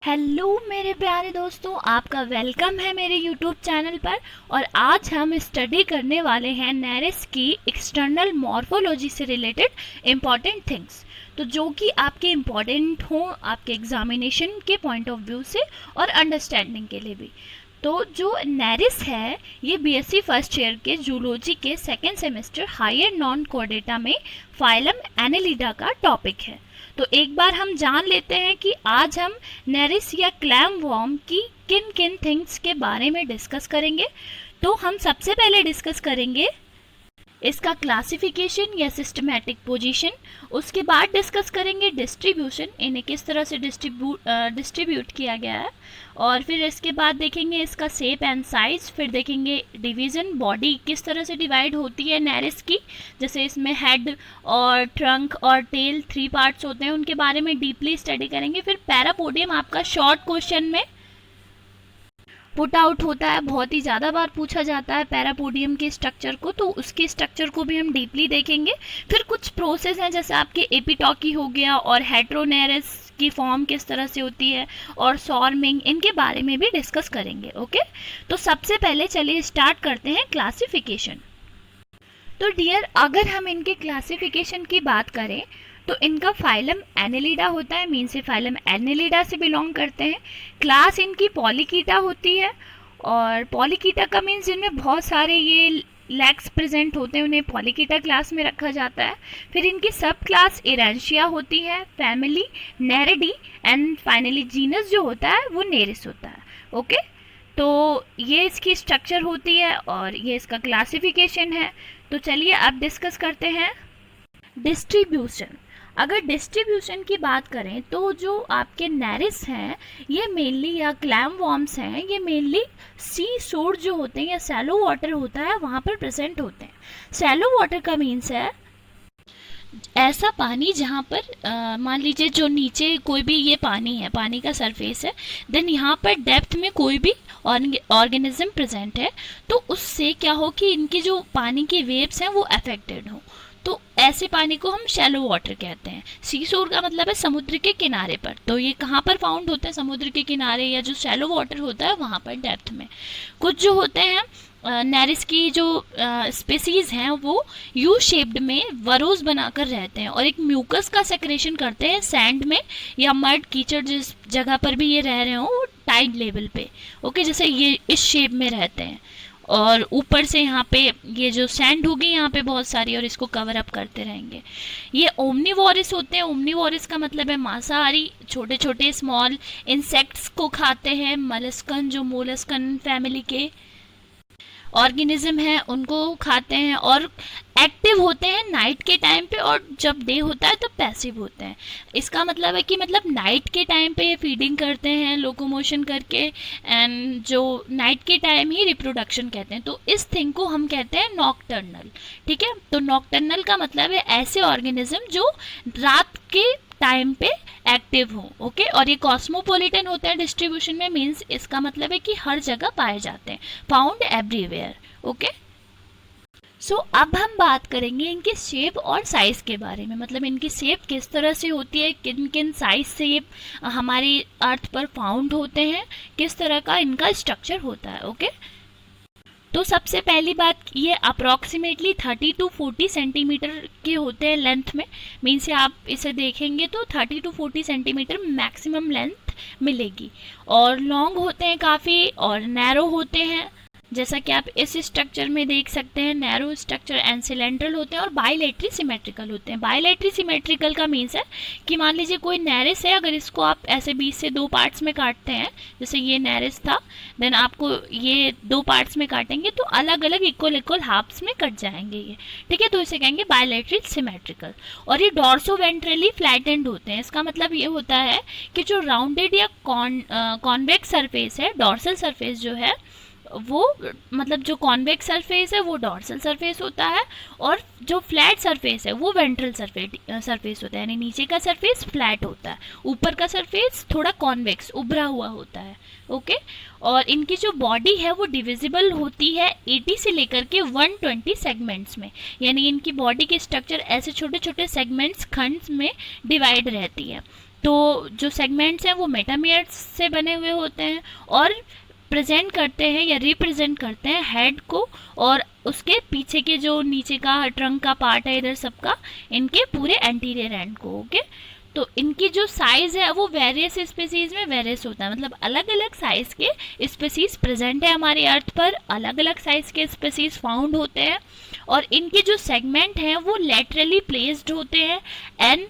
Hello मेरे प्यारे दोस्तों, आपका वेलकम है मेरे यूट्यूब चैनल पर। और आज हम स्टडी करने वाले हैं नेरिस की एक्सटर्नल मॉर्फोलॉजी से रिलेटेड इम्पॉर्टेंट थिंग्स, तो जो कि आपके इम्पॉर्टेंट हों आपके एग्जामिनेशन के पॉइंट ऑफ व्यू से और अंडरस्टैंडिंग के लिए भी। तो जो नेरिस है ये बीएससी फर्स्ट ईयर के जूलॉजी के second semester higher non chordata में फाइलम एनेलिडा का टॉपिक है। तो एक बार हम जान लेते हैं कि आज हम नेरिस या क्लैम वर्म की किन किन थिंग्स के बारे में डिस्कस करेंगे। तो हम सबसे पहले डिस्कस करेंगे इसका क्लासिफिकेशन या सिस्टमैटिक पोजीशन, उसके बाद डिस्कस करेंगे डिस्ट्रीब्यूशन, इन्हें किस तरह से डिस्ट्रीब्यूट किया गया है, और फिर इसके बाद देखेंगे इसका शेप एंड साइज, फिर देखेंगे डिवीज़न, बॉडी किस तरह से डिवाइड होती है नेरिस की, जैसे इसमें हेड और ट्रंक और टेल 3 पार्ट्स होते हैं, उनके बारे में डीपली स्टडी करेंगे। फिर पैरापोडियम आपका शॉर्ट क्वेश्चन में पुट आउट होता है, बहुत ही ज़्यादा बार पूछा जाता है पैरापोडियम के स्ट्रक्चर को, तो उसके स्ट्रक्चर को भी हम डीपली देखेंगे। फिर कुछ प्रोसेस हैं जैसे आपके एपिटॉकी हो गया और हेट्रोनेरिस की फॉर्म किस तरह से होती है और सॉर्मिंग, इनके बारे में भी डिस्कस करेंगे। ओके, तो सबसे पहले चलिए स्टार्ट करते हैं क्लासिफिकेशन। तो डियर, अगर हम इनके क्लासिफिकेशन की बात करें तो इनका फाइलम एनेलिडा होता है, मीन से फाइलम एनेलिडा से बिलोंग करते हैं। क्लास इनकी पॉलीकीटा होती है, और पॉलीकीटा का मीन्स इनमें बहुत सारे ये लेग्स प्रेजेंट होते हैं, उन्हें पॉलीकीटा क्लास में रखा जाता है। फिर इनकी सब क्लास एरेंशिया होती है, फैमिली नेरिडी, एंड फाइनली जीनस जो होता है वो नेरिस होता है। ओके, तो ये इसकी स्ट्रक्चर होती है और ये इसका क्लासिफिकेशन है। तो चलिए अब डिस्कस करते हैं डिस्ट्रीब्यूशन। अगर डिस्ट्रीब्यूशन की बात करें तो जो आपके नेरिस हैं ये मेनली, या क्लैम वॉर्म्स हैं, ये मेनली सी सोर जो होते हैं या सैलो वाटर होता है वहाँ पर प्रेजेंट होते हैं। सैलो वाटर का मीन्स है ऐसा पानी जहाँ पर मान लीजिए जो नीचे कोई भी ये पानी है, पानी का सरफेस है, देन यहाँ पर डेप्थ में कोई भी ऑर्गेनिज्म प्रेजेंट है, तो उससे क्या हो कि इनकी जो पानी की वेव्स हैं वो अफेक्टेड हो, तो ऐसे पानी को हम शैलो वाटर कहते हैं। सी शोर का मतलब है समुद्र के किनारे पर, तो ये कहाँ पर फाउंड होते हैं, समुद्र के किनारे, या जो शैलो वाटर होता है वहाँ पर डेप्थ में। कुछ जो होते हैं नेरिस की जो स्पेसीज हैं वो यू शेप्ड में वरोज बनाकर रहते हैं और एक म्यूकस का सेक्रेशन करते हैं सैंड में या मड कीचड़ जिस जगह पर भी ये रह रहे हो टाइड लेवल पे। ओके, जैसे ये इस शेप में रहते हैं और ऊपर से यहाँ पे ये जो सैंड होगी यहाँ पे बहुत सारी, और इसको कवर अप करते रहेंगे। ये ओमनीवोरस होते हैं। ओमनीवोरस का मतलब है मांसाहारी, छोटे छोटे स्मॉल इंसेक्ट्स को खाते हैं। मलस्कन, जो मोलस्कन फैमिली के ऑर्गेनिज्म हैं उनको खाते हैं, और एक्टिव होते हैं नाइट के टाइम पे, और जब डे होता है तो पैसिव होते हैं। इसका मतलब है कि नाइट के टाइम पे ये फीडिंग करते हैं लोकोमोशन करके, एंड जो नाइट के टाइम ही रिप्रोडक्शन कहते हैं, तो इस थिंग को हम कहते हैं नॉकटर्नल। ठीक है, तो नॉकटर्नल का मतलब है ऐसे ऑर्गेनिज्म जो रात के टाइम पे एक्टिव हो। ओके, और ये कॉस्मोपॉलिटन होते हैं डिस्ट्रीब्यूशन में, मीन्स इसका मतलब है कि हर जगह पाए जाते हैं, फाउंड एवरीवेयर। ओके, सो अब हम बात करेंगे इनके शेप और साइज के बारे में, मतलब इनकी शेप किस तरह से होती है, किन किन साइज से ये हमारी अर्थ पर फाउंड होते हैं, किस तरह का इनका स्ट्रक्चर होता है। ओके, तो सबसे पहली बात, ये अप्रॉक्सीमेटली 30 to 40 सेंटीमीटर के होते हैं लेंथ में, मीन से आप इसे देखेंगे तो 30 to 40 सेंटीमीटर मैक्सिमम लेंथ मिलेगी, और लॉन्ग होते हैं काफ़ी और नैरो होते हैं, जैसा कि आप इस स्ट्रक्चर में देख सकते हैं। नैरो स्ट्रक्चर एंड सिलेंड्रल होते हैं और बाइलेटरी सिमेट्रिकल होते हैं। बाइलेटरी सिमेट्रिकल का मीन्स है कि मान लीजिए कोई नेरिस है, अगर इसको आप ऐसे बीच से 2 पार्ट्स में काटते हैं, जैसे ये नेरिस था, देन आपको ये 2 पार्ट्स में काटेंगे तो अलग अलग इक्वल हाफ्स में कट जाएंगे ये। ठीक है, तो इसे कहेंगे बाइलेटरी सिमेट्रिकल। और ये डॉर्सो वेंट्रली फ्लैटेंड होते हैं। इसका मतलब ये होता है कि जो राउंडेड या कॉन्वेक्स सरफेस है, डॉर्सल सरफेस जो है वो, मतलब जो कॉन्वेक्स सरफेस है वो डॉर्सल सरफेस होता है, और जो फ्लैट सरफेस है वो वेंट्रल सरफेस होता है, यानी नीचे का सरफेस फ्लैट होता है, ऊपर का सरफेस थोड़ा कॉन्वेक्स उभरा हुआ होता है। ओके, और इनकी जो बॉडी है वो डिविजिबल होती है 80 से लेकर के 120 सेगमेंट्स में, यानी इनकी बॉडी की स्ट्रक्चर ऐसे छोटे छोटे सेगमेंट्स खंड्स में डिवाइड रहती है। तो जो सेगमेंट्स हैं वो मेटामियर्स से बने हुए होते हैं और प्रेजेंट करते हैं या रिप्रेजेंट करते हैं हेड को और उसके पीछे के जो नीचे का ट्रंक का पार्ट है इधर सबका, इनके पूरे एंटीरियर एंड को। ओके, तो इनकी जो साइज है वो वेरियस स्पीसीज में वेरियस होता है, मतलब अलग अलग साइज के स्पीसीज प्रेजेंट है हमारी अर्थ पर, अलग अलग साइज के स्पीसीज फाउंड होते हैं और इनके जो सेगमेंट हैं वो लेटरली प्लेस्ड होते हैं एंड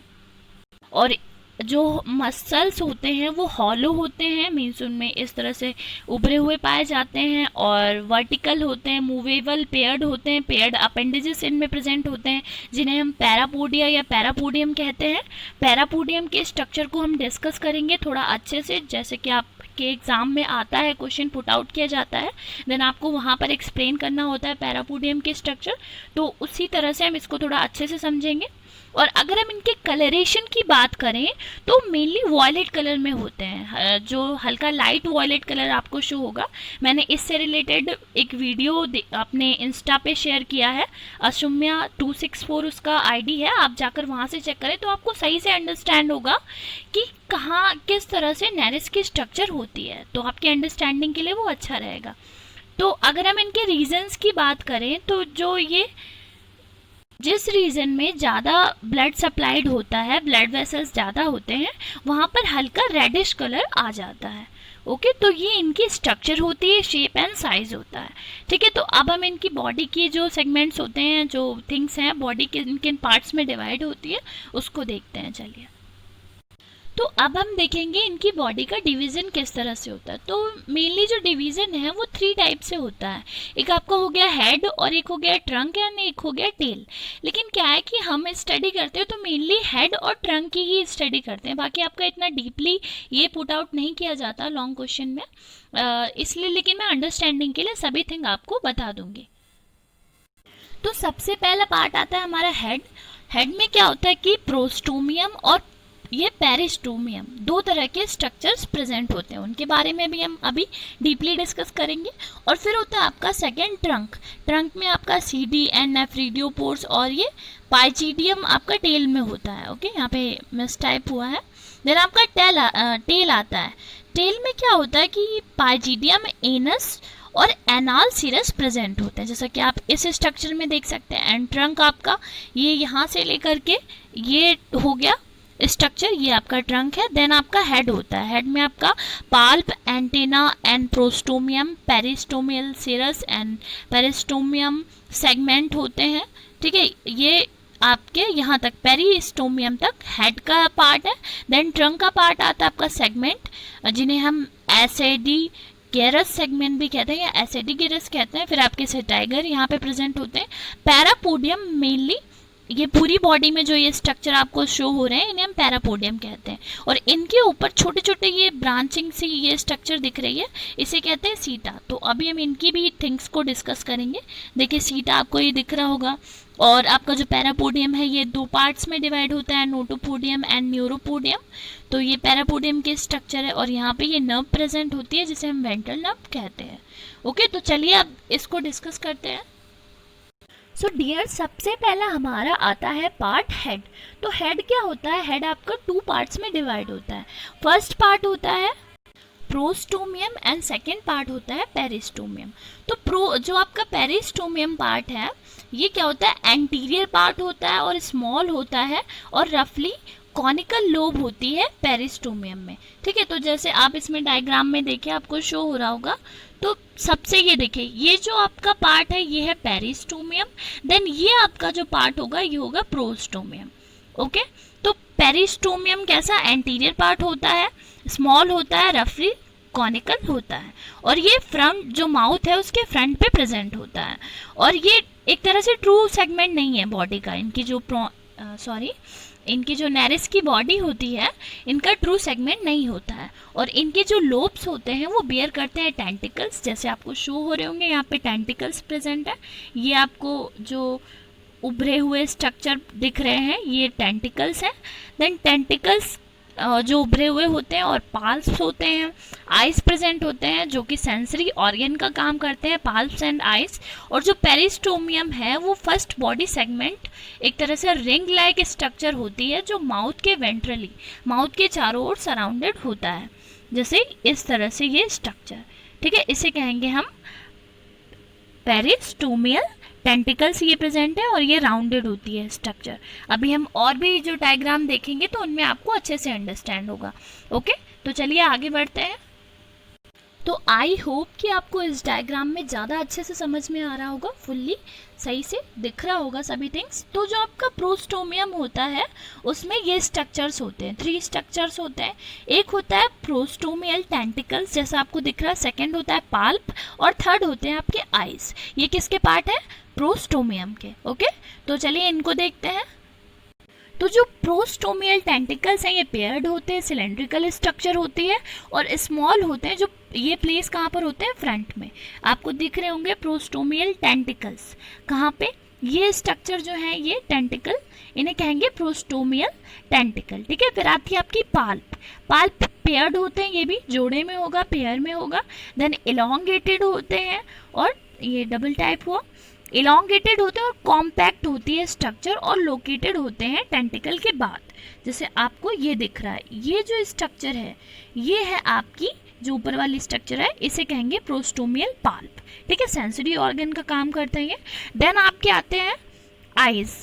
और जो मसल्स होते हैं वो हॉलो होते हैं, मीन्स उनमें इस तरह से उभरे हुए पाए जाते हैं और वर्टिकल होते हैं, मूवेबल पेयर्ड होते हैं, पेयर्ड अपेंडेजेस इनमें प्रेजेंट होते हैं जिन्हें हम पैरापोडिया या पैरापोडियम कहते हैं। पैरापोडियम के स्ट्रक्चर को हम डिस्कस करेंगे थोड़ा अच्छे से, जैसे कि आपके एग्जाम में आता है, क्वेश्चन पुट आउट किया जाता है, देन आपको वहाँ पर एक्सप्लेन करना होता है पैरापोडियम के स्ट्रक्चर, तो उसी तरह से हम इसको थोड़ा अच्छे से समझेंगे। और अगर हम इनके कलरेशन की बात करें तो मेनली वॉयलेट कलर में होते हैं, जो हल्का लाइट वॉयलेट कलर आपको शो होगा। मैंने इससे रिलेटेड एक वीडियो अपने इंस्टा पे शेयर किया है, असुम्या 264 उसका आईडी है, आप जाकर वहाँ से चेक करें तो आपको सही से अंडरस्टैंड होगा कि कहाँ किस तरह से नेरिस की स्ट्रक्चर होती है, तो आपके अंडरस्टैंडिंग के लिए वो अच्छा रहेगा। तो अगर हम इनके रीजन्स की बात करें तो जो ये जिस रीजन में ज़्यादा ब्लड सप्लाइड होता है, ब्लड वेसल्स ज़्यादा होते हैं, वहाँ पर हल्का रेडिश कलर आ जाता है। ओके, तो ये इनकी स्ट्रक्चर होती है, शेप एंड साइज होता है। ठीक है, तो अब हम इनकी बॉडी की जो सेगमेंट्स होते हैं, जो थिंग्स हैं बॉडी के किन किन पार्ट्स में डिवाइड होती है उसको देखते हैं। चलिए, तो अब हम देखेंगे इनकी बॉडी का डिवीज़न किस तरह से होता है। तो मेनली जो डिवीज़न है वो 3 टाइप से होता है, एक आपका हो गया हेड और एक हो गया ट्रंक एंड एक हो गया टेल। लेकिन क्या है कि हम स्टडी करते हैं तो मेनली हेड और ट्रंक की ही स्टडी करते हैं, बाकी आपका इतना डीपली ये पुट आउट नहीं किया जाता लॉन्ग क्वेश्चन में, इसलिए लेकिन मैं अंडरस्टैंडिंग के लिए सभी थिंग आपको बता दूंगी। तो सबसे पहला पार्ट आता है हमारा हेड। हेड में क्या होता है कि प्रोस्टोमियम और ये पेरिस्टोमियम, 2 तरह के स्ट्रक्चर्स प्रेजेंट होते हैं, उनके बारे में भी हम अभी डीपली डिस्कस करेंगे। और फिर होता है आपका सेकंड ट्रंक। ट्रंक में आपका सीडी एंड नेफ्रिडियोपोर्स और ये पाइचिडियम आपका टेल में होता है। ओके, यहाँ पे मिस टाइप हुआ है। देन आपका टेल आता है। टेल में क्या होता है कि पाइचिडियम, एनस और एनाल सीरस प्रेजेंट होते हैं, जैसा कि आप इस स्ट्रक्चर में देख सकते हैं। एंड ट्रंक आपका ये यहाँ से लेकर के ये हो गया स्ट्रक्चर, ये आपका ट्रंक है। देन आपका हेड होता है। हेड में आपका palp, antenna and prostomium, peristomial cirrus and peristomium segment होते हैं। ठीक है, ये आपके यहाँ तक पेरिस्टोमियम तक हेड का पार्ट है। देन ट्रंक का पार्ट आता है आपका सेगमेंट, जिन्हें हम एसेडी गेरस सेगमेंट भी कहते हैं या एसेडी गेरस कहते हैं। फिर आपके सेटाइगर यहाँ पे प्रेजेंट होते हैं। पैरापोडियम मेनली ये पूरी बॉडी में जो ये स्ट्रक्चर आपको शो हो रहे हैं इन्हें हम पैरापोडियम कहते हैं, और इनके ऊपर छोटे छोटे ये ब्रांचिंग सी ये स्ट्रक्चर दिख रही है, इसे कहते हैं सीटा। तो अभी हम इनकी भी थिंग्स को डिस्कस करेंगे। देखिए, सीटा आपको ये दिख रहा होगा। और आपका जो पैरापोडियम है ये 2 पार्ट्स में डिवाइड होता है, नोटोपोडियम एंड न्यूरोपोडियम। तो ये पैरापोडियम के स्ट्रक्चर है और यहाँ पे ये नर्व प्रेजेंट होती है जिसे हम वेंट्रल नर्व कहते हैं। ओके, तो चलिए अब इसको डिस्कस करते हैं। सो डियर, सबसे पहला हमारा आता है पार्ट हेड। तो हेड क्या होता है? हेड आपका 2 पार्ट्स में डिवाइड होता है। फर्स्ट पार्ट होता है प्रोस्टोमियम एंड सेकेंड पार्ट होता है पेरिस्टोमियम। तो जो आपका पेरिस्टोमियम पार्ट है ये क्या होता है? एंटीरियर पार्ट होता है और स्मॉल होता है और रफली कॉनिकल लोब होती है पेरिस्टोमियम में। ठीक है, तो जैसे आप इसमें डायग्राम में देखिए आपको शो हो रहा होगा। तो सबसे ये देखिए, ये जो आपका पार्ट है ये है पेरिस्टोमियम, देन ये आपका जो पार्ट होगा ये होगा प्रोस्टोमियम। ओके, तो पेरिस्टोमियम कैसा? एंटीरियर पार्ट होता है, स्मॉल होता है, रफली कॉनिकल होता है, और ये फ्रंट जो माउथ है उसके फ्रंट पे प्रेजेंट होता है। और ये एक तरह से ट्रू सेगमेंट नहीं है बॉडी का, इनकी जो नेरिस की बॉडी होती है इनका ट्रू सेगमेंट नहीं होता है। और इनके जो लोब्स होते हैं वो बियर करते हैं टेंटिकल्स, जैसे आपको शो हो रहे होंगे यहाँ पे टेंटिकल्स प्रेजेंट है। ये आपको जो उभरे हुए स्ट्रक्चर दिख रहे हैं ये टेंटिकल्स हैं। देन टेंटिकल्स जो उभरे हुए होते हैं, और पाल्प्स होते हैं, आइस प्रेजेंट होते हैं जो कि सेंसरी ऑर्गन का काम करते हैं, पाल्प्स एंड आइस। और जो पेरिस्टोमियम है वो फर्स्ट बॉडी सेगमेंट, एक तरह से रिंग लाइक स्ट्रक्चर होती है जो माउथ के वेंट्रली, माउथ के चारों ओर सराउंडेड होता है, जैसे इस तरह से ये स्ट्रक्चर। ठीक है, इसे कहेंगे हम पेरिस्टोमियल टेंटिकल्स, ये प्रेजेंट है और ये राउंडेड होती है स्ट्रक्चर। अभी हम और भी जो डायग्राम देखेंगे तो उनमें आपको अच्छे से अंडरस्टैंड होगा। ओके, तो चलिए आगे बढ़ते हैं। तो आई होप कि आपको इस डायग्राम में ज़्यादा अच्छे से समझ में आ रहा होगा, फुल्ली सही से दिख रहा होगा सभी थिंग्स। तो जो आपका प्रोस्टोमियम होता है उसमें ये स्ट्रक्चर्स होते हैं, 3 स्ट्रक्चर्स होते हैं। एक होता है प्रोस्टोमियल टेंटिकल्स जैसा आपको दिख रहा है, सेकंड होता है पाल्प, और थर्ड होते हैं आपके आइस। ये किसके पार्ट है? प्रोस्टोमियम के। ओके, तो चलिए इनको देखते हैं। तो जो प्रोस्टोमियल टेंटिकल्स हैं ये पेयर्ड होते हैं, सिलेंड्रिकल स्ट्रक्चर होती है और स्मॉल होते हैं। जो ये प्लेस कहाँ पर होते हैं? फ्रंट में आपको दिख रहे होंगे प्रोस्टोमियल टेंटिकल्स। कहाँ पे? ये स्ट्रक्चर जो है ये टेंटिकल, इन्हें कहेंगे प्रोस्टोमियल टेंटिकल। ठीक है, फिर आती है आपकी पाल्प। पाल्प पेयर्ड होते हैं, ये भी जोड़े में होगा, पेयर में होगा। देन इलोंगेटेड होते हैं, और ये डबल टाइप हुआ, इलोंगेटेड होते हैं और कॉम्पैक्ट होती है स्ट्रक्चर, और लोकेटेड होते हैं टेंटिकल के बाद। जैसे आपको ये दिख रहा है, ये जो स्ट्रक्चर है ये है आपकी जो ऊपर वाली स्ट्रक्चर है, इसे कहेंगे प्रोस्टोमियल पाल्प। ठीक है, सेंसरी ऑर्गन का काम करते हैं ये। देन आपके आते हैं आइज।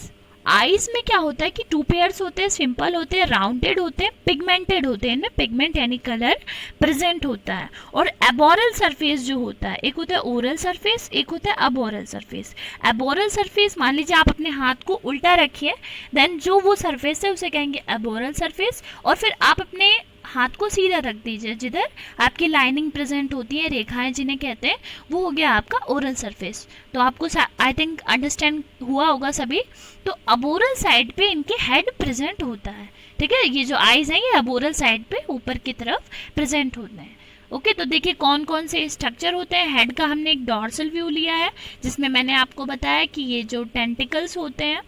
आइज में क्या होता है कि 2 पेयर्स होते हैं, सिंपल होते हैं, राउंडेड होते हैं, पिगमेंटेड होते हैं, इनमें पिगमेंट यानी कलर प्रेजेंट होता है। और एबोरल सरफेस जो होता है, एक होता है ओरल सरफेस, एक होता है अबोरल सरफेस। एबोरल सरफेस, मान लीजिए आप अपने हाथ को उल्टा रखिए, देन जो वो सरफेस है उसे कहेंगे एबोरल सरफेस। और फिर आप अपने हाथ को सीधा रख दीजिए, जिधर आपकी लाइनिंग प्रेजेंट होती है, रेखाएं जिन्हें कहते हैं, वो हो गया आपका ओरल सरफेस। तो आपको आई थिंक अंडरस्टैंड हुआ होगा सभी। तो अबोरल साइड पे इनके हेड प्रेजेंट होता है। ठीक है, ये जो आइज हैं ये अबोरल साइड पे ऊपर की तरफ प्रेजेंट होते हैं। ओके, तो देखिए कौन कौन से स्ट्रक्चर होते हैं। हेड का हमने एक डॉर्सल व्यू लिया है जिसमें मैंने आपको बताया कि ये जो टेंटिकल्स होते हैं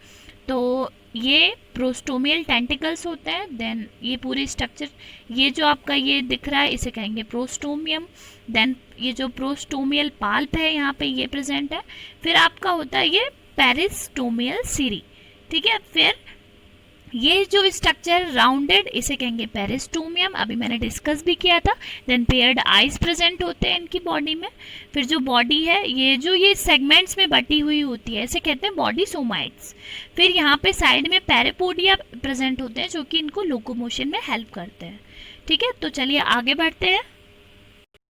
तो ये प्रोस्टोमियल टेंटिकल्स होते हैं। देन ये पूरे स्ट्रक्चर, ये जो आपका ये दिख रहा है इसे कहेंगे प्रोस्टोमियम। देन ये जो प्रोस्टोमियल पाल्प है यहाँ पे ये प्रेजेंट है। फिर आपका होता है ये पेरिस्टोमियल सीरी। ठीक है, फिर ये जो स्ट्रक्चर राउंडेड इसे कहेंगे पेरिस्टोमियम, अभी मैंने डिस्कस भी किया था। देन पेयर्ड आइज प्रेजेंट होते हैं इनकी बॉडी में। फिर जो बॉडी है ये जो ये सेगमेंट्स में बटी हुई होती है इसे कहते हैं बॉडी सोमाइट्स। फिर यहाँ पे साइड में पैरापोडिया प्रेजेंट होते हैं जो कि इनको लोकोमोशन में हेल्प करते हैं। ठीक है, तो चलिए आगे बढ़ते हैं।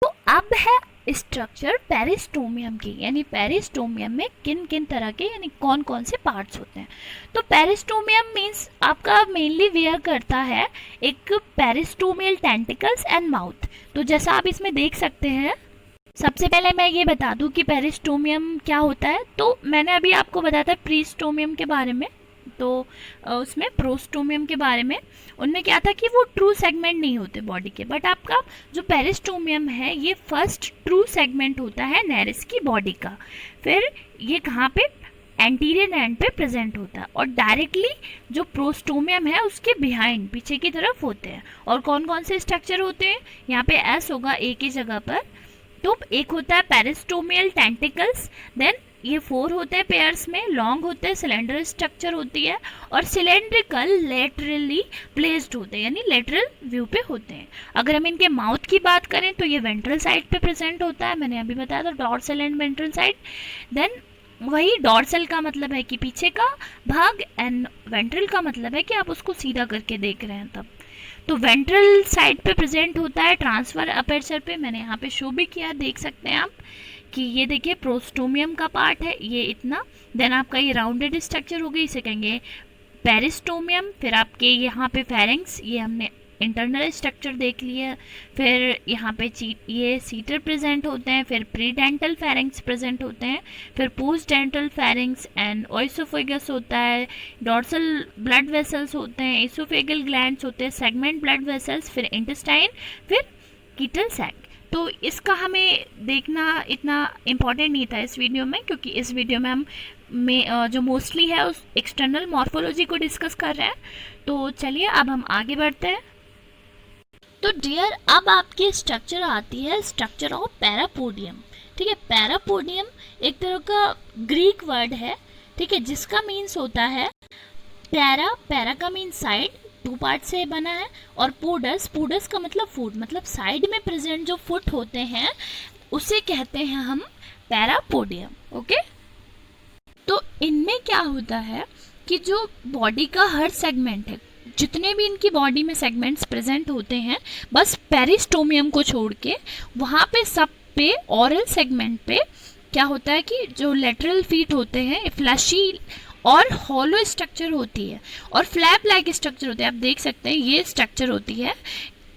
तो अब है स्ट्रक्चर पेरिस्टोमियम की, यानी पेरिस्टोमियम में किन किन तरह के यानी कौन कौन से पार्ट्स होते हैं। तो पेरिस्टोमियम मीन्स आपका मेनली वेयर करता है एक पेरिस्टोमियल टेंटिकल्स एंड माउथ। तो जैसा आप इसमें देख सकते हैं, सबसे पहले मैं ये बता दूं कि पेरिस्टोमियम क्या होता है। तो मैंने अभी आपको बताया था प्रीस्टोमियम के बारे में, तो उसमें प्रोस्टोमियम के बारे में, उनमें क्या था कि वो ट्रू सेगमेंट नहीं होते बॉडी के। बट आपका जो पेरिस्टोमियम है ये फर्स्ट ट्रू सेगमेंट होता है नेरिस की बॉडी का। फिर ये कहाँ पे? एंटीरियर एंड पे प्रेजेंट होता है, और डायरेक्टली जो प्रोस्टोमियम है उसके बिहाइंड पीछे की तरफ होते हैं। और कौन कौन से स्ट्रक्चर होते हैं? यहाँ पे एस होगा एक ही जगह पर। तो एक होता है पेरिस्टोमियल टेंटिकल्स, देन ये 4 होते हैं पेयर्स में, लॉन्ग होते हैं, सिलेंडर स्ट्रक्चर होती है, और सिलेंड्रिकल लेटरली प्लेस्ड होते हैं यानी लेटरल व्यू पे होते हैं। अगर हम इनके माउथ की बात करें तो ये वेंट्रल साइड पे प्रेजेंट होता है, मैंने अभी बताया था dorsal and ventral side. Then वही डॉर्सल का मतलब है कि पीछे का भाग, एंड वेंट्रल का मतलब है कि आप उसको सीधा करके देख रहे हैं तब। तो वेंट्रल साइड पे प्रेजेंट होता है ट्रांसफर अपर्चर पे, मैंने यहाँ पे शो भी किया, देख सकते हैं आप कि ये देखिए प्रोस्टोमियम का पार्ट है ये इतना। देन आपका ये राउंडेड स्ट्रक्चर हो गई, इसे कहेंगे पेरिस्टोमियम। फिर आपके यहाँ पे फेरेंक्स, ये हमने इंटरनल स्ट्रक्चर देख लिया। फिर यहाँ पे ये सीटर प्रेजेंट होते हैं, फिर प्री डेंटल फेरेंक्स प्रेजेंट होते हैं, फिर post dental pharynx and oesophagus होता है, डॉर्सल ब्लड वेसल्स होते हैं, एसोफेगल ग्लैंड्स होते हैं, सेगमेंट ब्लड वेसल्स, फिर इंटेस्टाइन, फिर कीटल सैक। तो इसका हमें देखना इतना इम्पॉर्टेंट नहीं था इस वीडियो में, क्योंकि इस वीडियो में हम जो मोस्टली है उस एक्सटर्नल मॉर्फोलॉजी को डिस्कस कर रहे हैं। तो चलिए अब हम आगे बढ़ते हैं। तो डियर अब आपकी स्ट्रक्चर आती है स्ट्रक्चर ऑफ पैरापोडियम। ठीक है, पैरापोडियम एक तरह का ग्रीक वर्ड है, ठीक है, जिसका मीन्स होता है पैरा का मीन साइड, 2 पार्ट से बना है, और पोडस का मतलब फुट, मतलब साइड में प्रेजेंट जो फुट होते हैं उसे कहते हैं हम पैरापोडियम। ओके, तो इनमें क्या होता है कि जो बॉडी का हर सेगमेंट है, जितने भी इनकी बॉडी में सेगमेंट्स प्रेजेंट होते हैं, बस पेरिस्टोमियम को छोड़ के वहाँ पे सब पे ऑरल सेगमेंट पे क्या होता है कि जो लेटरल फीट होते हैं फ्लैशी और हॉलो स्ट्रक्चर होती है और फ्लैप लाइक स्ट्रक्चर होती है। आप देख सकते हैं ये स्ट्रक्चर होती है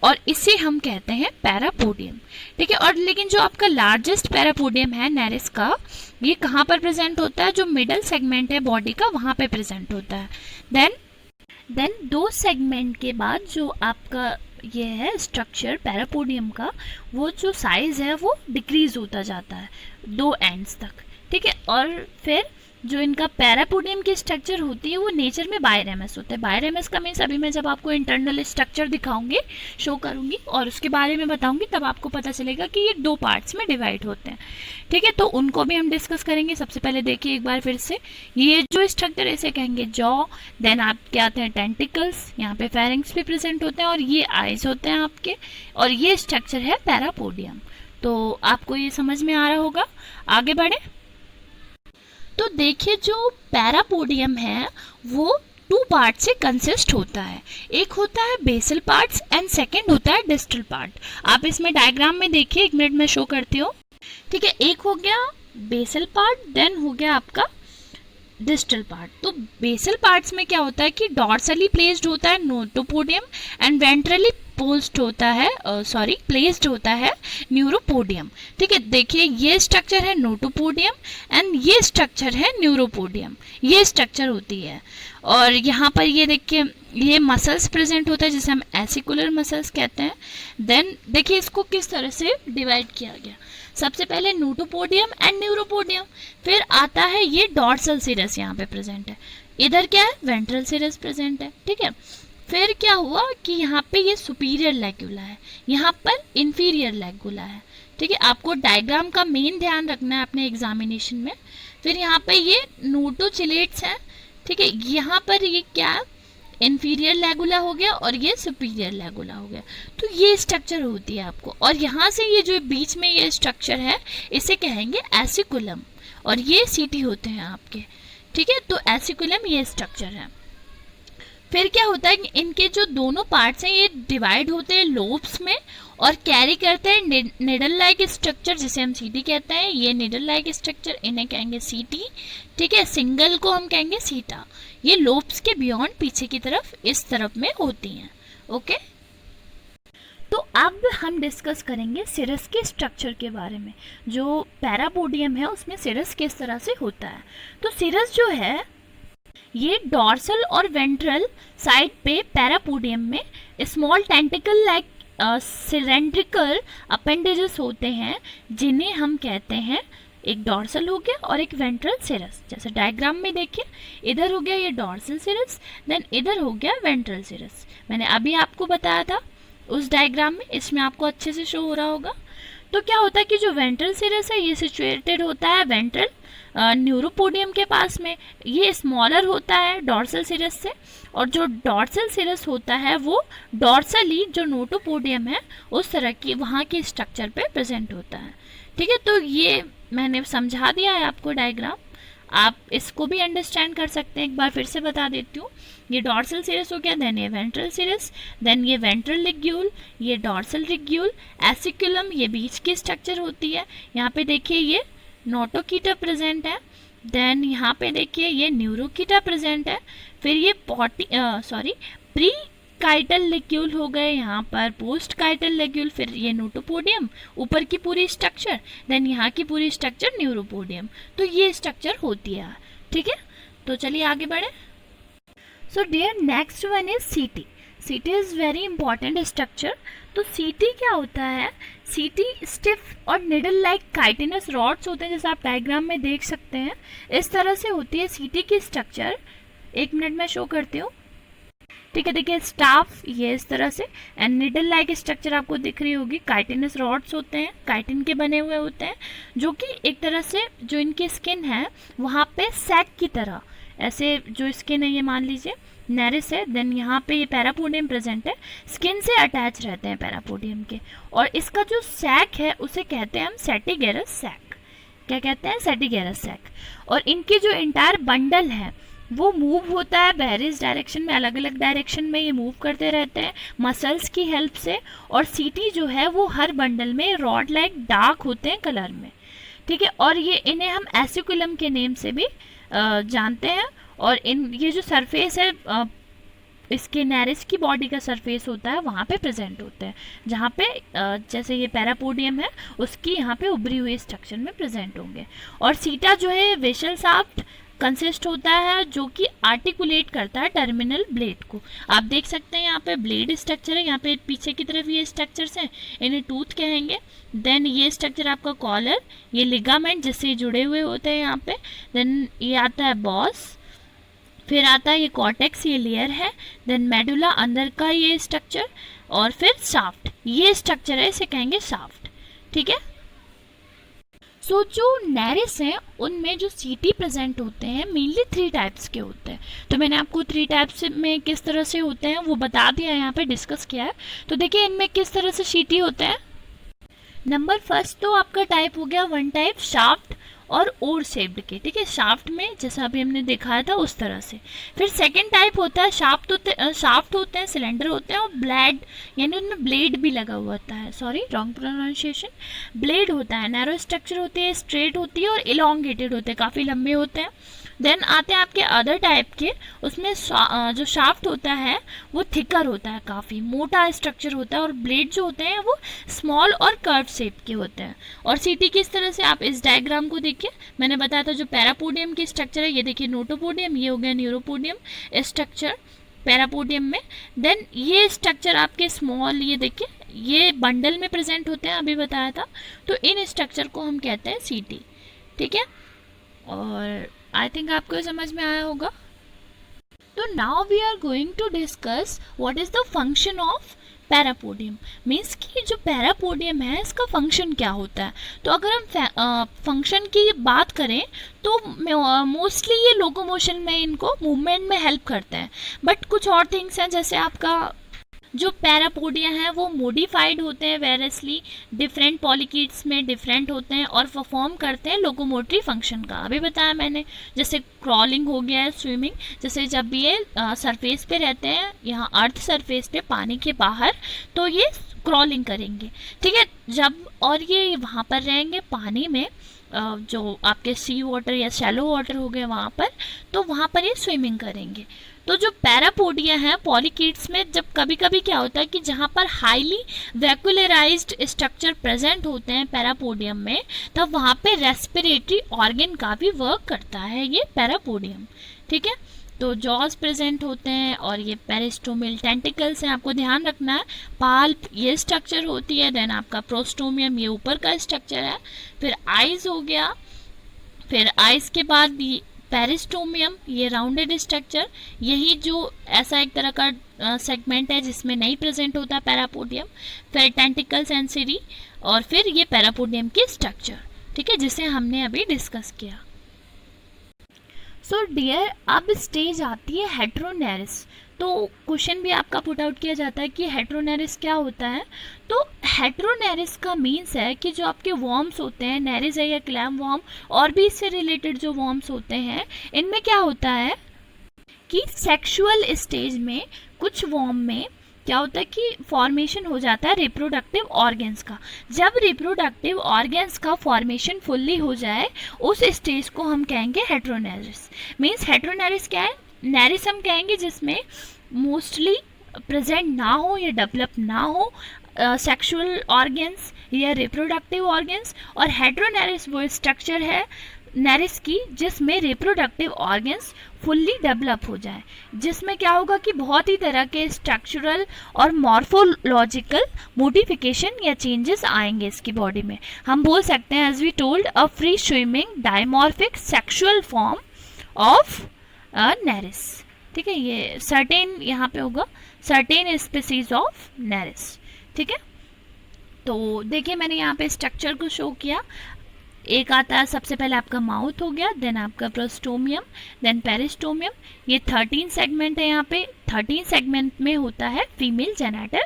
और इसे हम कहते हैं पैरापोडियम। ठीक है, और लेकिन जो आपका लार्जेस्ट पैरापोडियम है नेरिस का, ये कहाँ पर प्रेजेंट होता है? जो मिडल सेगमेंट है बॉडी का वहाँ पे प्रेजेंट होता है। देन 2 सेगमेंट के बाद जो आपका ये है स्ट्रक्चर पैरापोडियम का, वो जो साइज है वो डिक्रीज होता जाता है 2 एंड्स तक। ठीक है, और फिर जो इनका पैरापोडियम की स्ट्रक्चर होती है वो नेचर में बायरेमस होता है। बायरेमस का मीन्स अभी मैं जब आपको इंटरनल स्ट्रक्चर दिखाऊंगी, शो करूंगी और उसके बारे में बताऊंगी, तब आपको पता चलेगा कि ये 2 पार्ट्स में डिवाइड होते हैं। ठीक है, तो उनको भी हम डिस्कस करेंगे। सबसे पहले देखिए एक बार फिर से, ये जो स्ट्रक्चर इसे कहेंगे जॉ, देन आपके आते हैं टेंटिकल्स, यहाँ पे फेरिंग्स भी प्रेजेंट होते हैं और ये आइज होते हैं आपके, और ये स्ट्रक्चर है पैरापोडियम। तो आपको ये समझ में आ रहा होगा। आगे बढ़े तो देखिए जो पैरापोडियम है वो 2 पार्ट से कंसिस्ट होता है। एक होता है बेसल पार्ट्स एंड सेकंड होता है डिस्टल पार्ट। आप इसमें डायग्राम में देखिए, 1 मिनट में शो करती हूँ। ठीक है, एक हो गया बेसल पार्ट, देन हो गया आपका डिस्टल पार्ट। तो बेसल पार्ट्स में क्या होता है कि डॉर्सली प्लेस्ड होता है नोटोपोडियम एंड वेंट्रली प्लेस्ड होता है न्यूरोपोडियम। ठीक है, देखिए ये स्ट्रक्चर है नोटोपोडियम एंड ये स्ट्रक्चर है न्यूरोपोडियम, ये स्ट्रक्चर होती है। और यहाँ पर ये देखिए ये मसल्स प्रेजेंट होता है जिसे हम एसिकुलर मसल्स कहते हैं। देन देखिए इसको किस तरह से डिवाइड किया गया। सबसे पहले नोटोपोडियम एंड न्यूरोपोडियम, फिर आता है ये डॉर्सल सिरस यहाँ पे प्रेजेंट है, इधर क्या है वेंट्रल सिरस प्रेजेंट है। ठीक है, फिर क्या हुआ कि यहाँ पे ये सुपीरियर लैगुला है, यहाँ पर इंफीरियर लैगुला है। ठीक है, आपको डायग्राम का मेन ध्यान रखना है अपने एग्जामिनेशन में। फिर यहाँ पे ये नोटोचिलेट्स हैं। ठीक है, यहाँ पर ये क्या इंफीरियर लैगुला हो गया और ये सुपीरियर लैगुला हो गया। तो ये स्ट्रक्चर होती है आपको, और यहाँ से ये जो बीच में ये स्ट्रक्चर है इसे कहेंगे एसिकुलम, और ये सीटी होते हैं आपके। ठीक है, तो एसिकुलम ये स्ट्रक्चर है। फिर क्या होता है कि इनके जो दोनों पार्ट्स हैं ये डिवाइड होते हैं लोब्स में और कैरी करते हैं निडल लाइक स्ट्रक्चर जिसे हम सीटी कहते हैं। ये निडल लाइक स्ट्रक्चर इन्हें कहेंगे सीटी। ठीक है, सिंगल को हम कहेंगे सीटा। ये लोब्स के बियॉन्ड पीछे की तरफ इस तरफ में होती हैं। ओके, तो अब हम डिस्कस करेंगे सिरस के स्ट्रक्चर के बारे में। जो पैरापोडियम है उसमें सिरस किस तरह से होता है। तो सिरस जो है ये डॉर्सल और वेंट्रल साइड पे पैरापोडियम में small tentacle like cylindrical appendages होते हैं जिन्हें हम कहते हैं, एक डॉर्सल हो गया और एक वेंट्रल सिरस। जैसे डायग्राम में देखिए, इधर हो गया ये डॉर्सल सिरस, देन इधर हो गया वेंट्रल सिरस। मैंने अभी आपको बताया था उस डायग्राम में, इसमें आपको अच्छे से शो हो रहा होगा। तो क्या होता है कि जो वेंट्रल सिरस है ये सिचुएटेड होता है वेंट्रल न्यूरोपोडियम के पास में, ये स्मॉलर होता है डॉर्सल सिरस से, और जो डॉर्सल सिरस होता है वो डॉर्सली जो नोटोपोडियम है उस तरह की वहाँ की स्ट्रक्चर पे प्रेजेंट होता है। ठीक है, तो ये मैंने समझा दिया है आपको डायग्राम, आप इसको भी अंडरस्टैंड कर सकते हैं। एक बार फिर से बता देती हूँ, ये डॉर्सल सिरस हो गया, देन ये वेंट्रल सिरस, देन ये वेंट्रल लिग्यूल, ये डॉर्सल लिग्यूल, एसिकुलम ये बीच की स्ट्रक्चर होती है। यहाँ पे देखिए ये नोटोकीटा प्रेजेंट है, देन यहाँ पे देखिए ये न्यूरोकीटा प्रेजेंट है, फिर ये प्री काइटल लिग्यूल हो गए, यहाँ पर पोस्ट काइटल लिग्यूल, फिर ये नोटोपोडियम ऊपर की पूरी स्ट्रक्चर, देन यहाँ की पूरी स्ट्रक्चर न्यूरोपोडियम। तो ये स्ट्रक्चर होती है। ठीक है, तो चलिए आगे बढ़े। So dear next one is setae. Setae is very important structure. तो सीटी क्या होता है, सीटी स्टिफ और निडल लाइक काइटिनस रॉड्स होते हैं, जैसे आप डायग्राम में देख सकते हैं इस तरह से होती है सीटी की स्ट्रक्चर। 1 मिनट में शो करती हूँ। ठीक है, देखिए स्टाफ ये इस तरह से, एंड निडल लाइक स्ट्रक्चर आपको दिख रही होगी। काइटिनस रॉड्स होते हैं, काइटिन के बने हुए होते हैं, जो कि एक तरह से जो इनकी स्किन है वहाँ पे सैक की तरह, ऐसे जो स्किन है ये मान लीजिए नेरिस है, देन यहाँ पे ये पैरापोडियम प्रेजेंट है, स्किन से अटैच रहते हैं पैरापोडियम के, और इसका जो सैक है उसे कहते हैं हम सेटिगेरस सैक। क्या कहते हैं? सेटिगेरस सैक। और इनकी जो इंटायर बंडल है वो मूव होता है वेरियस डायरेक्शन में, अलग अलग डायरेक्शन में ये मूव करते रहते हैं मसल्स की हेल्प से। और सीटी जो है वो हर बंडल में रॉड लाइक डार्क होते हैं कलर में, ठीक है। और ये इन्हें हम एसिकुलम के नेम से भी जानते हैं। और इन ये जो सरफेस है इसके नेरिस की बॉडी का सरफेस होता है वहाँ पे प्रेजेंट होते हैं, जहाँ पे जैसे ये पैरापोडियम है उसकी यहाँ पे उभरी हुई स्ट्रक्चर में प्रेजेंट होंगे। और सीटा जो है वेसल शाफ्ट कंसिस्ट होता है जो कि आर्टिकुलेट करता है टर्मिनल ब्लेड को। आप देख सकते हैं यहाँ पे ब्लेड स्ट्रक्चर है, यहाँ पे पीछे की तरफ ये स्ट्रक्चर्स हैं, इन्हें टूथ कहेंगे। देन ये स्ट्रक्चर आपका कॉलर, ये लिगामेंट जिससे जुड़े हुए होते हैं यहाँ पे। देन ये आता है बॉस, फिर आता है ये कॉर्टेक्स, ये लेयर है। देन मेडुला अंदर का ये स्ट्रक्चर, और फिर शाफ्ट, ये स्ट्रक्चर है, इसे कहेंगे शाफ्ट, ठीक है। सो जो नेरिस हैं उनमें जो सीटी प्रेजेंट होते हैं मेनली 3 टाइप्स के होते हैं। तो मैंने आपको 3 टाइप्स में किस तरह से होते हैं वो बता दिया है, यहाँ पे डिस्कस किया है। तो देखिए इनमें किस तरह से सीटी होते हैं। नंबर फर्स्ट तो आपका टाइप हो गया 1 टाइप शाफ्ट और ओर शेप्ड के, ठीक है, शाफ्ट में जैसा अभी हमने दिखाया था उस तरह से। फिर सेकंड टाइप होता है शाफ्ट होते हैं, सिलेंडर होते हैं, और ब्लेड यानी उनमें ब्लेड भी लगा हुआ होता है, सॉरी रॉन्ग प्रोनाउंसिएशन, ब्लेड होता है, नैरो स्ट्रक्चर होती है, स्ट्रेट होती है और इलोंगेटेड होते हैं, काफ़ी लंबे होते हैं। देन आते हैं आपके अदर टाइप के, उसमें जो शाफ्ट होता है वो थिकर होता है, काफ़ी मोटा स्ट्रक्चर होता है, और ब्लेड जो होते हैं वो स्मॉल और कर्व शेप के होते हैं। और सीटी किस तरह से, आप इस डायग्राम को देखिए, मैंने बताया था जो पैरापोडियम की स्ट्रक्चर है, ये देखिए नोटोपोडियम, ये हो गया न्यूरोपोडियम स्ट्रक्चर पैरापोडियम में। देन ये स्ट्रक्चर आपके स्मॉल, ये देखिए ये बंडल में प्रेजेंट होते हैं, अभी बताया था। तो इन स्ट्रक्चर को हम कहते हैं सीटी, ठीक है। और आई थिंक आपको समझ में आया होगा। तो now we are going to discuss what is the function of parapodium. Means कि जो पैरापोडियम है इसका फंक्शन क्या होता है। तो अगर हम फंक्शन की बात करें तो मोस्टली ये लोकोमोशन में, इनको मूवमेंट में हेल्प करते हैं। बट कुछ और थिंग्स हैं, जैसे आपका जो पैरापोडिया हैं वो मॉडिफाइड होते हैं वेरियसली, डिफरेंट पॉलीकीट्स में डिफरेंट होते हैं और परफॉर्म करते हैं लोकोमोटरी फंक्शन का। अभी बताया मैंने, जैसे क्रॉलिंग हो गया है, स्विमिंग, जैसे जब भी ये सरफेस पे रहते हैं, यहाँ अर्थ सरफेस पे पानी के बाहर, तो ये क्रॉलिंग करेंगे, ठीक है। जब और ये वहाँ पर रहेंगे पानी में, जो आपके सी वाटर या शैलो वाटर हो गए वहाँ पर, तो वहाँ पर ये स्विमिंग करेंगे। तो जो पैरापोडिया है पॉलीकीट्स में, जब कभी कभी क्या होता है कि जहाँ पर हाईली वैक्यूलराइज्ड स्ट्रक्चर प्रेजेंट होते हैं पैरापोडियम में, तब वहाँ पे रेस्पिरेटरी ऑर्गन का भी वर्क करता है ये पैरापोडियम, ठीक है। तो जॉज प्रेजेंट होते हैं और ये पेरिस्टोमियल टेंटिकल्स हैं, आपको ध्यान रखना है। पाल्प ये स्ट्रक्चर होती है, देन आपका प्रोस्टोमियम ये ऊपर का स्ट्रक्चर है, फिर आइज हो गया, फिर आइज के बाद पेरिस्टोमियम ये राउंडेड स्ट्रक्चर, यही जो ऐसा एक तरह का सेगमेंट है जिसमें नहीं प्रेजेंट होता पैरापोडियम, फिर टेंटिकल्स एंड सिरी, और फिर ये पैरापोडियम की स्ट्रक्चर, ठीक है, जिसे हमने अभी डिस्कस किया। सो डियर, अब स्टेज आती है हेट्रोनेरिस। तो क्वेश्चन भी आपका पुट आउट किया जाता है कि हेट्रोनेरिस क्या होता है। तो हेट्रोनेरिस का मीन्स है कि जो आपके वॉर्म्स होते हैं, नेरिस है या क्लैम वॉर्म और भी इससे रिलेटेड जो वॉर्म्स होते हैं, इनमें क्या होता है कि सेक्सुअल स्टेज में कुछ वॉर्म में क्या होता है कि फॉर्मेशन हो जाता है रिप्रोडक्टिव ऑर्गन्स का। जब रिप्रोडक्टिव ऑर्गन्स का फॉर्मेशन फुल्ली हो जाए, उस स्टेज को हम कहेंगे हेट्रोनेरिस। मीन्स हेट्रोनेरिस क्या है, नेरिस हम कहेंगे जिसमें मोस्टली प्रेजेंट ना हो या डेवलप ना हो सेक्सुअल ऑर्गन्स या रिप्रोडक्टिव ऑर्गन्स, और हेट्रोनेरिस वो स्ट्रक्चर है नेरिस की जिसमें रिप्रोडक्टिव ऑर्गन्स फुल्ली डेवलप हो जाए, जिसमें क्या होगा कि बहुत ही तरह के स्ट्रक्चरल और मॉर्फोलॉजिकल मॉडिफिकेशन या चेंजेस आएंगे इसकी बॉडी में। हम बोल सकते हैं, as we told, a free swimming dimorphic sexual form of Nereis, ठीक है, ये सर्टेन यहाँ पे होगा, सर्टेन स्पीसीज ऑफ नेरिस। ठीक है, तो देखिए मैंने यहाँ पे स्ट्रक्चर को शो किया। एक आता है, सबसे पहले आपका माउथ हो गया, देन आपका प्रोस्टोमियम, देन पेरिस्टोमियम। ये 13 सेगमेंट है। यहाँ पे 13 सेगमेंट में होता है फीमेल जेनिटल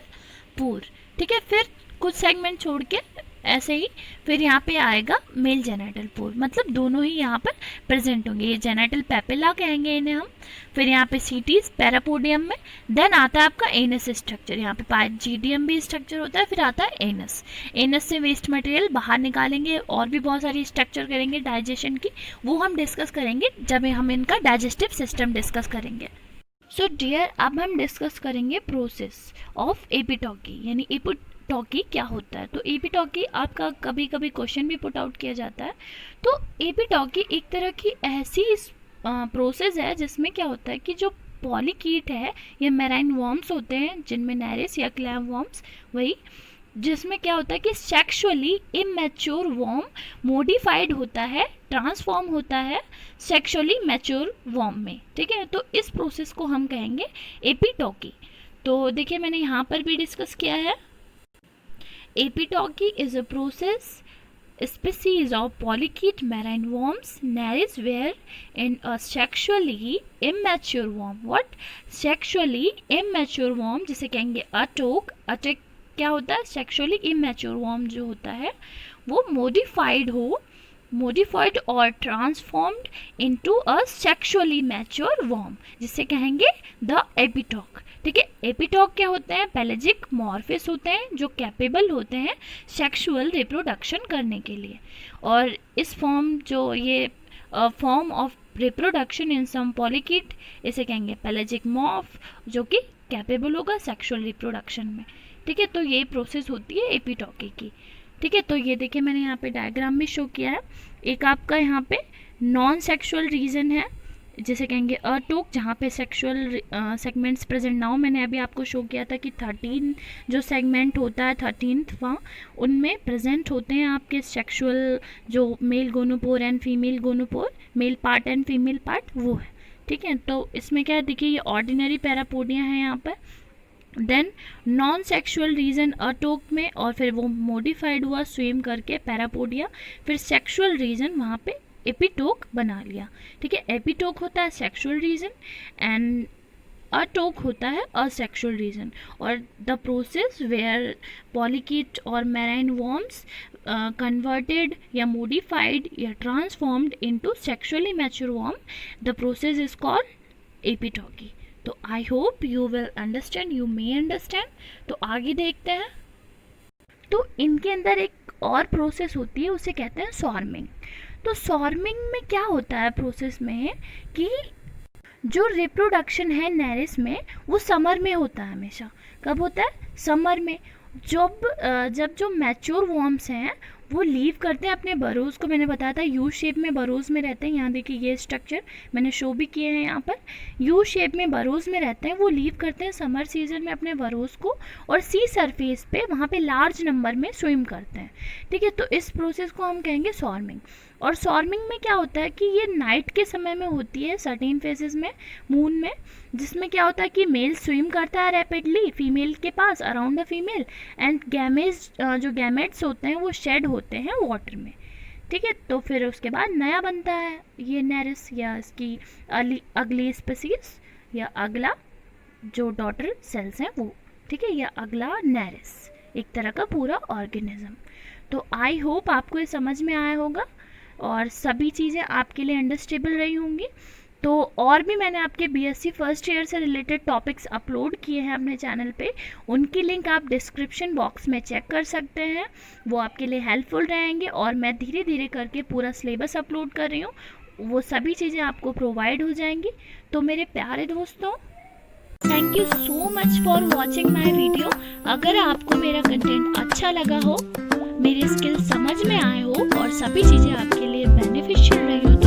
पूर। ठीक है, फिर कुछ सेगमेंट छोड़ के ऐसे ही फिर यहाँ पे आएगा मेल जेनिटल पूर, मतलब दोनों ही यहाँ पर प्रेजेंट होंगे। ये जेनिटल पेपिला कहेंगे इन्हें हम। फिर यहाँ पे सीटीज पैरापोडियम में, देन आता है आपका एनस स्ट्रक्चर। यहाँ पे जीडियम भी स्ट्रक्चर होता है, फिर आता है एनस। एनस से वेस्ट मटेरियल बाहर निकालेंगे, और भी बहुत सारी स्ट्रक्चर करेंगे डाइजेशन की, वो हम डिस्कस करेंगे जब हम इनका डाइजेस्टिव सिस्टम डिस्कस करेंगे। सो डियर, अब हम डिस्कस करेंगे प्रोसेस ऑफ एपिटॉकी, यानी एपिटॉकी क्या होता है। तो एपिटॉकी आपका कभी कभी क्वेश्चन भी पुट आउट किया जाता है। तो एपिटॉकी एक तरह की ऐसी प्रोसेस है जिसमें क्या होता है कि जो पॉलीकीट है या मैराइन वॉर्म्स होते हैं, जिनमें नेरिस या क्लैम वॉर्म्स, वही जिसमें क्या होता है कि सेक्सुअली इमैच्योर वॉर्म मॉडिफाइड होता है, ट्रांसफॉर्म होता है सेक्सुअली मैच्योर वॉर्म में। ठीक है, तो इस प्रोसेस को हम कहेंगे एपिटॉकी। तो देखिए मैंने यहाँ पर भी डिस्कस किया है। Epitauchi is a process species of polychaete marine worms neris where in a sexually immature worm, what sexually immature worm जिसे कहेंगे अटोक। अटोक क्या होता है, सेक्सुअली इमेच्योर वर्म जो होता है वो modified और transformed into a sexually mature worm, जिसे कहेंगे द एपिटॉक। ठीक है, एपिटॉक क्या होते हैं, पेलेजिक मॉर्फिस होते हैं जो कैपेबल होते हैं सेक्सुअल रिप्रोडक्शन करने के लिए। और इस फॉर्म जो ये फॉर्म ऑफ रिप्रोडक्शन इन सम पॉलीकीट, इसे कहेंगे पेलेजिक मॉर्फ, जो कि कैपेबल होगा सेक्सुअल रिप्रोडक्शन में। ठीक है, तो ये प्रोसेस होती है एपिटॉकी की। ठीक है, तो ये देखिए मैंने यहाँ पे डायग्राम में शो किया है। एक आपका यहाँ पे नॉन सेक्सुअल रीजन है जिसे कहेंगे अटोक, जहाँ पे सेक्सुअल सेगमेंट्स प्रेजेंट ना हो। मैंने अभी आपको शो किया था कि 13 जो सेगमेंट होता है 13वां, उनमें प्रेजेंट होते हैं आपके सेक्सुअल जो male gonopore and female gonopore, male part and female part, वो है। ठीक है, तो इसमें क्या है, देखिए ये ऑर्डिनरी पैरापोडिया है यहाँ पर। देन नॉन सेक्सुअल रीजन अटोक में, और फिर वो मॉडिफाइड हुआ स्विम करके पैरापोडिया, फिर सेक्सुअल रीजन वहाँ पे एपिटोक बना लिया। ठीक है, एपिटोक होता है सेक्सुअल रीजन एंड अटोक होता है असेक्सुअल रीजन। और द प्रोसेस वेयर पॉलीकीट और मैराइन वॉर्म्स कन्वर्टेड या मॉडिफाइड या transformed into sexually mature worm, the process is called epitoky. तो I hope you will understand, you may understand. तो आगे देखते हैं। तो इनके अंदर एक और प्रोसेस होती है, उसे कहते हैं सॉर्मिंग। तो सॉर्मिंग में क्या होता है प्रोसेस में कि जो रिप्रोडक्शन है नेरिस में वो समर में होता है। हमेशा कब होता है, समर में। जब जो मैच्योर वॉर्म्स हैं वो लीव करते हैं अपने बरोज़ को। मैंने बताया था यू शेप में बरोज़ में रहते हैं। यहाँ देखिए ये स्ट्रक्चर मैंने शो भी किए हैं यहाँ पर, यू शेप में बरोज़ में रहते हैं। वो लीव करते हैं समर सीजन में अपने बरोज़ को, और सी सरफेस पे वहाँ पे लार्ज नंबर में स्विम करते हैं। ठीक है, तो इस प्रोसेस को हम कहेंगे सॉर्मिंग। और सॉर्मिंग में क्या होता है कि ये नाइट के समय में होती है, सर्टेन फेजेस में, मून में, जिसमें क्या होता है कि मेल स्विम करता है रैपिडली फीमेल के पास, अराउंड द फीमेल, एंड जो गैमेट्स होते हैं वो शेड होते हैं वाटर में। ठीक है, तो फिर उसके बाद नया बनता है ये नेरिस, या इसकी अगली स्पीसीज या अगला जो डॉटर सेल्स हैं वो। ठीक है, या अगला नेरिस, एक तरह का पूरा ऑर्गेनिज्म। तो आई होप आपको ये समझ में आया होगा और सभी चीज़ें आपके लिए अंडरस्टेबल रही होंगी। तो और भी मैंने आपके बीएससी फर्स्ट ईयर से रिलेटेड टॉपिक्स अपलोड किए हैं अपने चैनल पे, उनकी लिंक आप डिस्क्रिप्शन बॉक्स में चेक कर सकते हैं, वो आपके लिए हेल्पफुल रहेंगे। और मैं धीरे धीरे करके पूरा सिलेबस अपलोड कर रही हूँ, वो सभी चीज़ें आपको प्रोवाइड हो जाएंगी। तो मेरे प्यारे दोस्तों, thank you so much for watching my video. अगर आपको मेरा कंटेंट अच्छा लगा हो, मेरे स्किल्स समझ में आए हो और सभी चीज़ें आपके लिए बेनिफिशियल रही हो,